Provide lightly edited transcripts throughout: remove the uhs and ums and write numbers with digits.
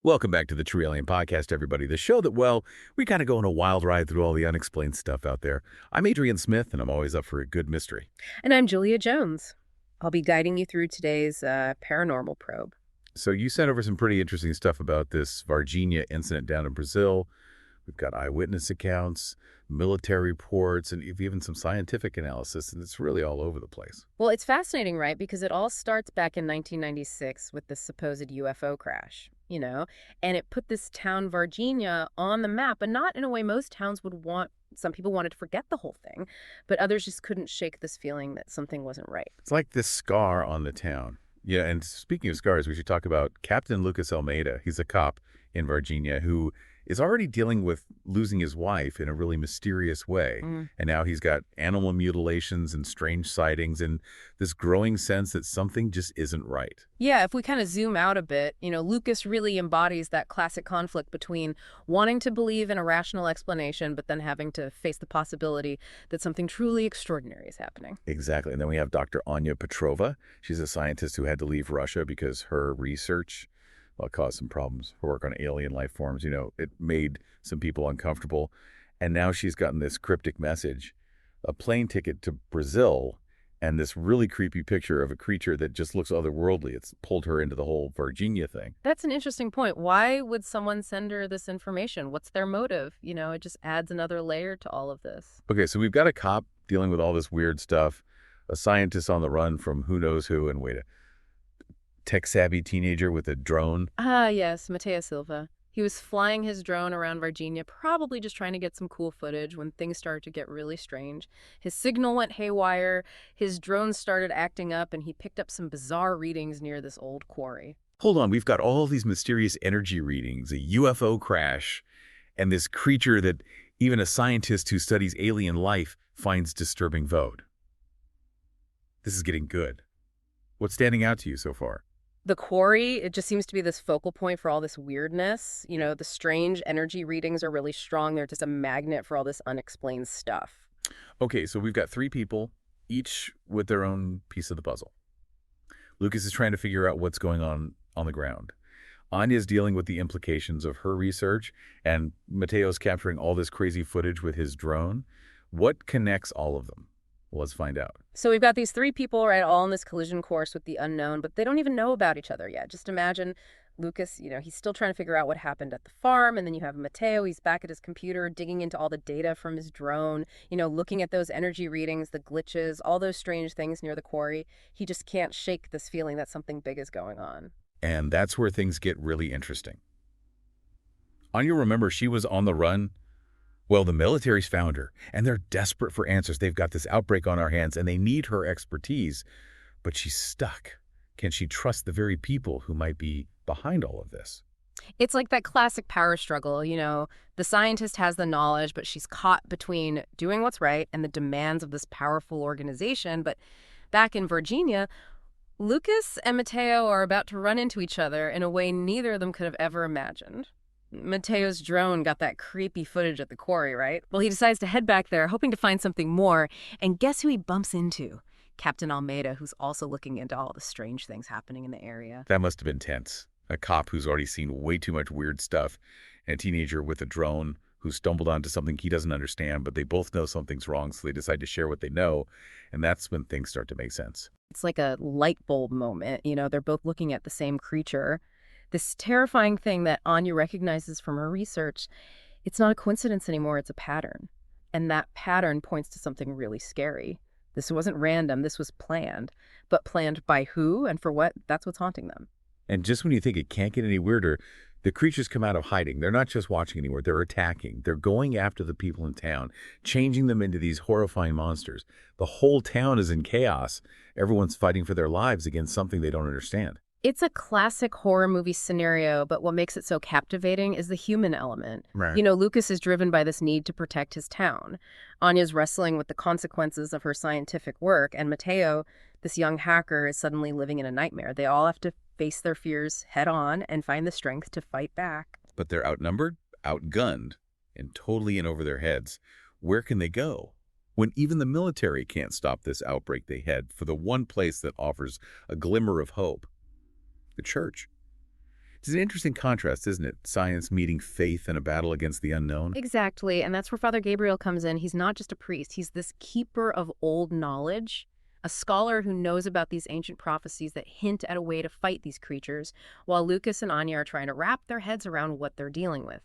Welcome back to the True Alien Podcast, everybody. The show that, well, we kind of go on a wild ride through all the unexplained stuff out there. I'm Adrian Smith, and I'm always up for a good mystery. And I'm Julia Jones. I'll be guiding you through today's paranormal probe. So you sent over some pretty interesting stuff about this Varginha incident down in Brazil. We've got eyewitness accounts, military reports, and even some scientific analysis, and it's really all over the place. Well, it's fascinating, right? Because it all starts back in 1996 with the supposed UFO crash, and it put this town, Varginha, on the map, but not in a way most towns would want. Some people wanted to forget the whole thing, but others just couldn't shake this feeling that something wasn't right. It's like this scar on the town. Yeah, and speaking of scars, we should talk about Captain Lucas Almeida. He's a cop in Varginha who is already dealing with losing his wife in a really mysterious way. And now he's got animal mutilations and strange sightings and this growing sense that something just isn't right. Yeah, if we kind of zoom out a bit, Lucas really embodies that classic conflict between wanting to believe in a rational explanation, but then having to face the possibility that something truly extraordinary is happening. Exactly. And then we have Dr. Anya Petrova. She's a scientist who had to leave Russia because her research caused some problems. Her work on alien life forms, it made some people uncomfortable. And now she's gotten this cryptic message, a plane ticket to Brazil, and this really creepy picture of a creature that just looks otherworldly. It's pulled her into the whole Varginha thing. That's an interesting point. Why would someone send her this information? What's their motive? It just adds another layer to all of this. Okay, so we've got a cop dealing with all this weird stuff, a scientist on the run from who knows who, and a tech-savvy teenager with a drone. Ah, yes, Mateo Silva. He was flying his drone around Varginha, probably just trying to get some cool footage when things started to get really strange. His signal went haywire, his drone started acting up, and he picked up some bizarre readings near this old quarry. Hold on, we've got all these mysterious energy readings, a UFO crash, and this creature that even a scientist who studies alien life finds disturbing vote. This is getting good. What's standing out to you so far? The quarry, it just seems to be this focal point for all this weirdness. The strange energy readings are really strong. They're just a magnet for all this unexplained stuff. Okay, so we've got three people, each with their own piece of the puzzle. Lucas is trying to figure out what's going on the ground. Anya's dealing with the implications of her research, and Mateo's capturing all this crazy footage with his drone. What connects all of them? Well, let's find out. So we've got these three people, right, all on this collision course with the unknown, but they don't even know about each other yet. Just imagine Lucas, he's still trying to figure out what happened at the farm, and then you have Mateo, he's back at his computer digging into all the data from his drone, looking at those energy readings, the glitches, all those strange things near the quarry. He just can't shake this feeling that something big is going on. And that's where things get really interesting. Anya, remember, she was on the run. Well, the military's found her, and they're desperate for answers. They've got this outbreak on our hands, and they need her expertise. But she's stuck. Can she trust the very people who might be behind all of this? It's like that classic power struggle, the scientist has the knowledge, but she's caught between doing what's right and the demands of this powerful organization. But back in Virginia, Lucas and Mateo are about to run into each other in a way neither of them could have ever imagined. Mateo's drone got that creepy footage at the quarry, right? Well, he decides to head back there, hoping to find something more. And guess who he bumps into? Captain Almeida, who's also looking into all the strange things happening in the area. That must have been tense. A cop who's already seen way too much weird stuff, and a teenager with a drone who stumbled onto something he doesn't understand, but they both know something's wrong, so they decide to share what they know, and that's when things start to make sense. It's like a light bulb moment. They're both looking at the same creature. This terrifying thing that Anya recognizes from her research, it's not a coincidence anymore, it's a pattern. And that pattern points to something really scary. This wasn't random, this was planned. But planned by who and for what? That's what's haunting them. And just when you think it can't get any weirder, the creatures come out of hiding. They're not just watching anymore, they're attacking. They're going after the people in town, changing them into these horrifying monsters. The whole town is in chaos. Everyone's fighting for their lives against something they don't understand. It's a classic horror movie scenario, but what makes it so captivating is the human element. Right. Lucas is driven by this need to protect his town. Anya's wrestling with the consequences of her scientific work, and Mateo, this young hacker, is suddenly living in a nightmare. They all have to face their fears head on and find the strength to fight back. But they're outnumbered, outgunned, and totally in over their heads. Where can they go? When even the military can't stop this outbreak, they head for the one place that offers a glimmer of hope. The church. It's an interesting contrast, isn't it? Science meeting faith in a battle against the unknown. Exactly, and that's where Father Gabriel comes in. He's not just a priest, he's this keeper of old knowledge, a scholar who knows about these ancient prophecies that hint at a way to fight these creatures, while Lucas and Anya are trying to wrap their heads around what they're dealing with.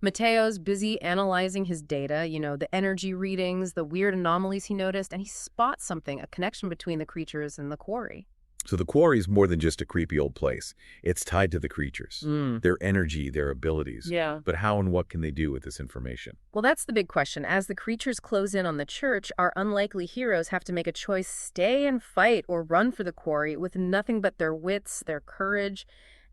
Mateo's busy analyzing his data, the energy readings, the weird anomalies he noticed, and he spots something, a connection between the creatures and the quarry. So the quarry is more than just a creepy old place. It's tied to the creatures, their energy, their abilities. Yeah. But how and what can they do with this information? Well, that's the big question. As the creatures close in on the church, our unlikely heroes have to make a choice: stay and fight or run for the quarry with nothing but their wits, their courage,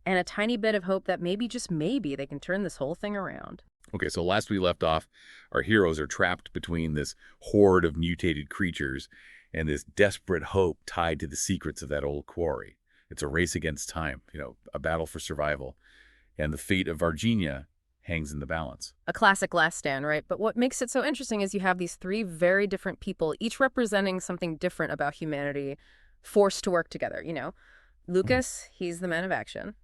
and a tiny bit of hope that maybe, just maybe, they can turn this whole thing around. Okay, so last we left off, our heroes are trapped between this horde of mutated creatures and this desperate hope tied to the secrets of that old quarry. It's a race against time, a battle for survival. And the fate of Varginha hangs in the balance. A classic last stand, right? But what makes it so interesting is you have these three very different people, each representing something different about humanity, forced to work together, Lucas, he's the man of action.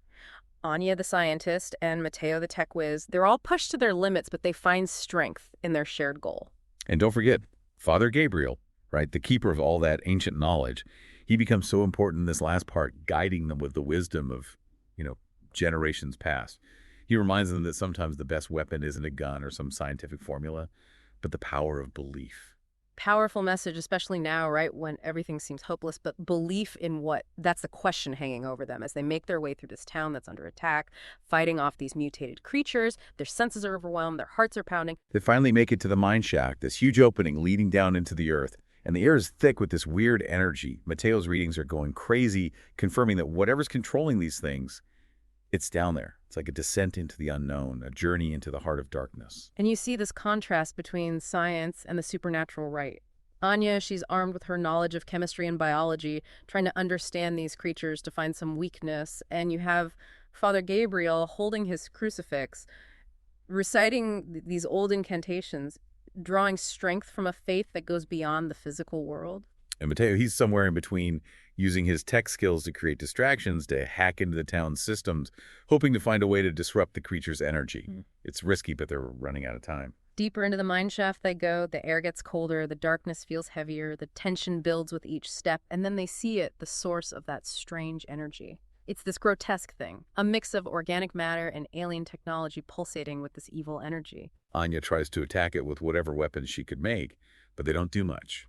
Anya, the scientist, and Mateo, the tech whiz, they're all pushed to their limits, but they find strength in their shared goal. And don't forget, Father Gabriel, right, the keeper of all that ancient knowledge, he becomes so important in this last part, guiding them with the wisdom of, generations past. He reminds them that sometimes the best weapon isn't a gun or some scientific formula, but the power of belief. Powerful message, especially now, right, when everything seems hopeless, but belief in what? That's the question hanging over them as they make their way through this town that's under attack, fighting off these mutated creatures. Their senses are overwhelmed, their hearts are pounding. They finally make it to the mine shaft, this huge opening leading down into the earth. And the air is thick with this weird energy. Mateo's readings are going crazy, confirming that whatever's controlling these things, it's down there. It's like a descent into the unknown, a journey into the heart of darkness. And you see this contrast between science and the supernatural, right? Anya, she's armed with her knowledge of chemistry and biology, trying to understand these creatures to find some weakness. And you have Father Gabriel holding his crucifix, reciting these old incantations, drawing strength from a faith that goes beyond the physical world. And Mateo, he's somewhere in between, using his tech skills to create distractions, to hack into the town's systems, hoping to find a way to disrupt the creature's energy. It's risky, but they're running out of time. Deeper into the mine shaft they go, the air gets colder, the darkness feels heavier, the tension builds with each step, and then they see it, the source of that strange energy. It's this grotesque thing, a mix of organic matter and alien technology pulsating with this evil energy. Anya tries to attack it with whatever weapons she could make, but they don't do much.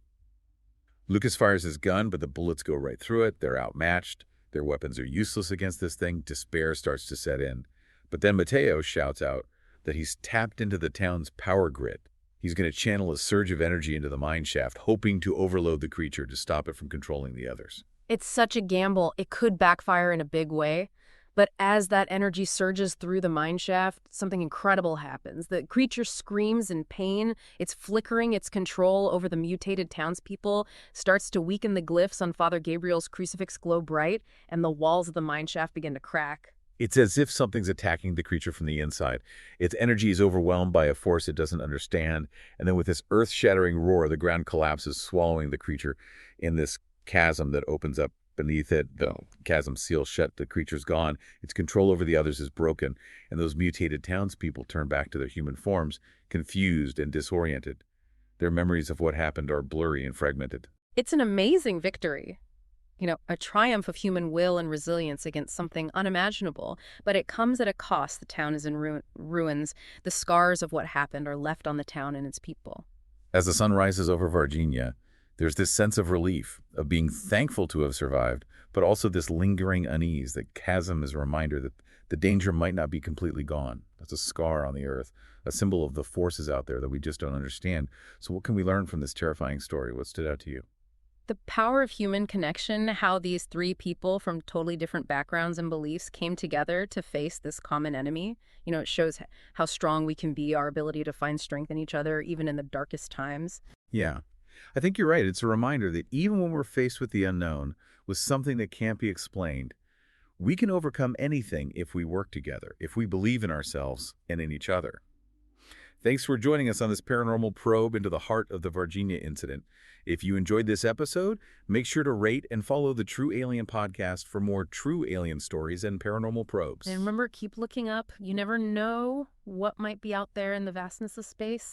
Lucas fires his gun, but the bullets go right through it. They're outmatched. Their weapons are useless against this thing. Despair starts to set in. But then Mateo shouts out that he's tapped into the town's power grid. He's going to channel a surge of energy into the mine shaft, hoping to overload the creature to stop it from controlling the others. It's such a gamble. It could backfire in a big way. But as that energy surges through the mine shaft, something incredible happens. The creature screams in pain. It's flickering its control over the mutated townspeople, starts to weaken the glyphs on Father Gabriel's crucifix glow bright, and the walls of the mine shaft begin to crack. It's as if something's attacking the creature from the inside. Its energy is overwhelmed by a force it doesn't understand, and then with this earth-shattering roar, the ground collapses, swallowing the creature in this chasm that opens up beneath it. The chasm seals shut, the creature's gone, its control over the others is broken, and those mutated townspeople turn back to their human forms, confused and disoriented. Their memories of what happened are blurry and fragmented. It's an amazing victory. A triumph of human will and resilience against something unimaginable. But it comes at a cost. The town is in ruins. The scars of what happened are left on the town and its people. As the sun rises over Varginha, there's this sense of relief, of being thankful to have survived, but also this lingering unease. The chasm is a reminder that the danger might not be completely gone. That's a scar on the earth, a symbol of the forces out there that we just don't understand. So what can we learn from this terrifying story? What stood out to you? The power of human connection, how these three people from totally different backgrounds and beliefs came together to face this common enemy. It shows how strong we can be, our ability to find strength in each other, even in the darkest times. Yeah. I think you're right. It's a reminder that even when we're faced with the unknown, with something that can't be explained, we can overcome anything if we work together, if we believe in ourselves and in each other. Thanks for joining us on this paranormal probe into the heart of the Varginha Incident. If you enjoyed this episode, make sure to rate and follow the True Alien podcast for more true alien stories and paranormal probes. And remember, keep looking up. You never know what might be out there in the vastness of space.